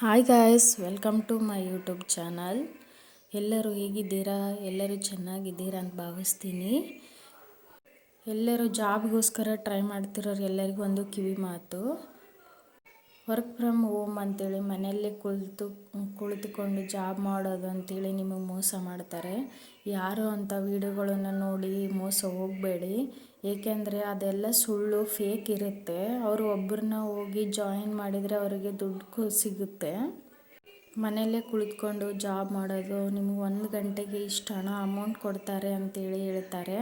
Hi guys, welcome to my YouTube channel. ಎಲ್ಲರೂ ಹೇಗಿದ್ದೀರಾ? ಎಲ್ಲರೂ ಚೆನ್ನಾಗಿದ್ದೀರಾ ಅಂತ ಭಾವಿಸ್ತೀನಿ. ಎಲ್ಲರೂ ಜಾಬ್ಗೋಸ್ಕರ ಟ್ರೈ ಮಾಡ್ತಿರೋರು ಎಲ್ಲರಿಗೂ ಒಂದು ಕಿವಿ ಮಾತು. ವರ್ಕ್ ಫ್ರಮ್ ಹೋಮ್ ಅಂತೇಳಿ ಮನೆಯಲ್ಲೇ ಕುಳಿತುಕೊಂಡು ಜಾಬ್ ಮಾಡೋದು ಅಂತೇಳಿ ನಿಮಗೆ ಮೋಸ ಮಾಡ್ತಾರೆ. ಯಾರು ಅಂಥ ವಿಡಿಯೋಗಳನ್ನು ನೋಡಿ ಮೋಸ ಹೋಗಬೇಡಿ. ಏಕೆಂದರೆ ಅದೆಲ್ಲ ಸುಳ್ಳು, ಫೇಕ್ ಇರುತ್ತೆ. ಅವರು ಒಬ್ಬರನ್ನ ಹೋಗಿ ಜಾಯಿನ್ ಮಾಡಿದರೆ ಅವರಿಗೆ ದುಡ್ಡು ಸಿಗುತ್ತೆ. ಮನೆಯಲ್ಲೇ ಕುಳಿತುಕೊಂಡು ಜಾಬ್ ಮಾಡೋದು, ನಿಮಗೆ 1 ಗಂಟೆಗೆ ಇಷ್ಟು ಹಣ ಅಮೌಂಟ್ ಕೊಡ್ತಾರೆ ಅಂತೇಳಿ ಹೇಳ್ತಾರೆ.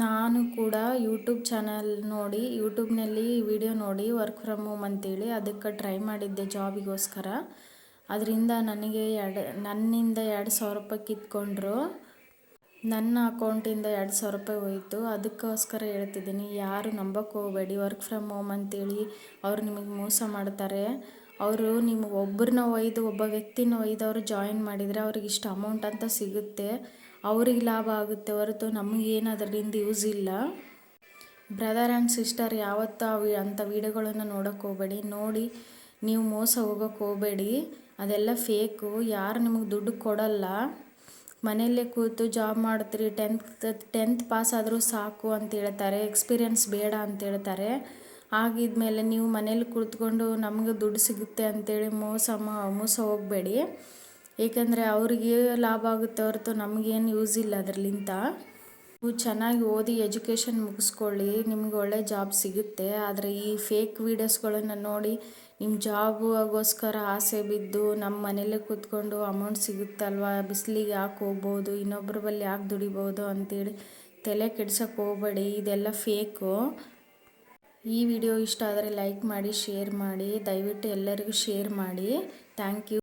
ನಾನು ಕೂಡ ಯೂಟ್ಯೂಬ್ನಲ್ಲಿ ವಿಡಿಯೋ ನೋಡಿ ವರ್ಕ್ ಫ್ರಮ್ ಹೋಮ್ ಅಂತೇಳಿ ಅದಕ್ಕೆ ಟ್ರೈ ಮಾಡಿದ್ದೆ ಜಾಬಿಗೋಸ್ಕರ. ಅದರಿಂದ ನನ್ನಿಂದ 2,000 ರೂಪಾಯಿ ಕಿತ್ಕೊಂಡ್ರು. ನನ್ನ ಅಕೌಂಟಿಂದ 2,000 ರೂಪಾಯಿ ಹೋಯಿತು. ಅದಕ್ಕೋಸ್ಕರ ಹೇಳ್ತಿದ್ದೀನಿ, ಯಾರು ನಂಬಕ್ಕೆ ಹೋಗಬೇಡಿ. ವರ್ಕ್ ಫ್ರಮ್ ಹೋಮ್ ಅಂತೇಳಿ ಅವರು ನಿಮಗೆ ಮೋಸ ಮಾಡ್ತಾರೆ. ಅವರು ನಿಮಗೆ ಒಬ್ಬ ವ್ಯಕ್ತಿನ ಅವರು ಜಾಯಿನ್ ಮಾಡಿದರೆ ಅವ್ರಿಗೆ ಇಷ್ಟು ಅಮೌಂಟ್ ಅಂತ ಸಿಗುತ್ತೆ. ಅವ್ರಿಗೆ ಲಾಭ ಆಗುತ್ತೆ ಹೊರತು ನಮಗೇನು ಅದರಿಂದ ಯೂಸ್ ಇಲ್ಲ. ಬ್ರದರ್ ಆ್ಯಂಡ್ ಸಿಸ್ಟರ್, ಯಾವತ್ತೂ ಅಂಥ ವಿಡಿಯೋಗಳನ್ನು ನೋಡೋಕ್ಕೆ ಹೋಗಬೇಡಿ. ನೋಡಿ ನೀವು ಮೋಸ ಹೋಗೋಕ್ಕೆ ಹೋಗಬೇಡಿ. ಅದೆಲ್ಲ ಫೇಕು. ಯಾರು ನಿಮಗೆ ದುಡ್ಡು ಕೊಡಲ್ಲ. ಮನೆಯಲ್ಲೇ ಕೂತು ಜಾಬ್ ಮಾಡ್ತೀರಿ, 10th ಪಾಸ್ ಆದರೂ ಸಾಕು ಅಂತ ಹೇಳ್ತಾರೆ. ಎಕ್ಸ್ಪೀರಿಯನ್ಸ್ ಬೇಡ ಅಂತ ಹೇಳ್ತಾರೆ. ಆಗಿದ್ಮೇಲೆ ನೀವು ಮನೇಲಿ ಕುಳಿತುಕೊಂಡು ನಮಗೆ ದುಡ್ಡು ಸಿಗುತ್ತೆ ಅಂತೇಳಿ ಮೋಸ ಹೋಗಬೇಡಿ. ಏಕೆಂದರೆ ಅವ್ರಿಗೆ ಲಾಭ ಆಗುತ್ತೆ ಹೊರತು ನಮಗೇನು ಯೂಸ್ ಇಲ್ಲ ಅದರಲ್ಲಿಂದ. ನೀವು ಚೆನ್ನಾಗಿ ಓದಿ ಎಜುಕೇಷನ್ ಮುಗಿಸ್ಕೊಳ್ಳಿ, ನಿಮ್ಗೆ ಒಳ್ಳೆ ಜಾಬ್ ಸಿಗುತ್ತೆ. ಆದರೆ ಈ ಫೇಕ್ ವೀಡಿಯೋಸ್ಗಳನ್ನು ನೋಡಿ ನಿಮ್ಮ ಜಾಬ್ಗೋಸ್ಕರ ಆಸೆ ಬಿದ್ದು ನಮ್ಮ ಮನೇಲೇ ಕೂತ್ಕೊಂಡು ಅಮೌಂಟ್ ಸಿಗುತ್ತಲ್ವ, ಬಿಸಿಲಿಗೆ ಯಾಕೆ ಹೋಗ್ಬೋದು, ಇನ್ನೊಬ್ಬರ ಬಳಿ ಯಾಕೆ ದುಡಿಬೋದು ಅಂತೇಳಿ ತಲೆ ಕೆಡ್ಸೋಕ್ಕೆ ಹೋಗಬೇಡಿ. ಇದೆಲ್ಲ ಫೇಕು. ಈ ವಿಡಿಯೋ ಇಷ್ಟ ಆದರೆ ಲೈಕ್ ಮಾಡಿ, ಶೇರ್ ಮಾಡಿ. ದಯವಿಟ್ಟು ಎಲ್ಲರಿಗೂ ಶೇರ್ ಮಾಡಿ. Thank you.